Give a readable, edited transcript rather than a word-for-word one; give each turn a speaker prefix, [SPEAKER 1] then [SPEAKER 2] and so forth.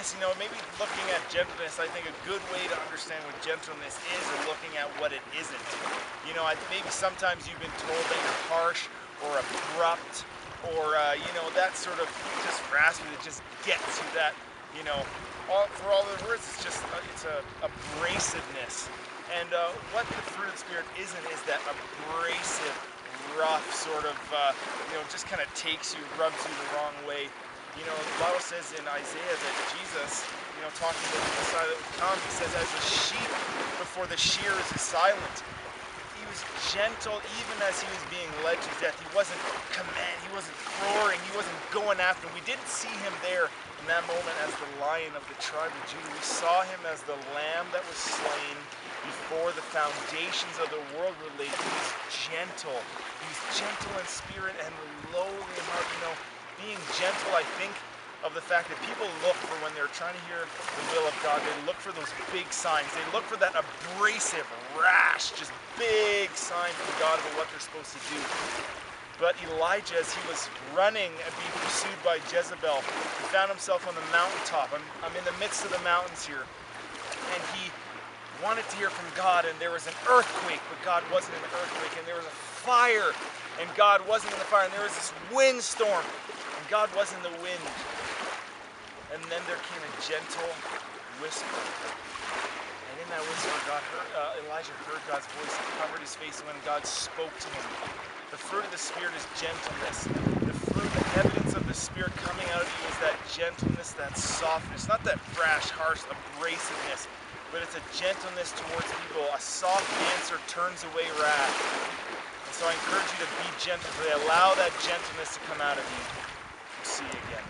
[SPEAKER 1] gentleness, maybe looking at gentleness, I think a good way to understand what gentleness is looking at what it isn't. Maybe sometimes you've been told that you're harsh or abrupt or, that sort of just raspy that just gets you that, for all the words, it's a abrasiveness. And what the fruit of the Spirit isn't is that abrasive, rough sort of, just kind of takes you, rubs you the wrong way. The Bible says in Isaiah that Jesus, talking about the Messiah that would come, he says, as a sheep before the shearers is silent. He was gentle even as he was being led to death. He wasn't he wasn't roaring, he wasn't going after him. We didn't see him there in that moment as the Lion of the tribe of Judah. We saw him as the Lamb that was slain before the foundations of the world were laid. He was gentle. He was gentle in spirit and lowly in heart. Being gentle, I think of the fact that people look for, when they're trying to hear the will of God, they look for those big signs. They look for that abrasive, rash, just big sign from God about what they're supposed to do. But Elijah, as he was running and being pursued by Jezebel, he found himself on the mountaintop. I'm in the midst of the mountains here. And he wanted to hear from God, and there was an earthquake, but God wasn't in the earthquake. And there was a fire, and God wasn't in the fire. And there was this windstorm, and God wasn't in the wind. And then there came a gentle whisper. And in that whisper, Elijah heard God's voice. He covered his face when God spoke to him. The fruit of the Spirit is gentleness. The evidence of the Spirit coming out of you is that gentleness, that softness. Not that brash, harsh abrasiveness, but it's a gentleness towards people. A soft answer turns away wrath. And so I encourage you to be gentle today. Allow that gentleness to come out of you. See you again.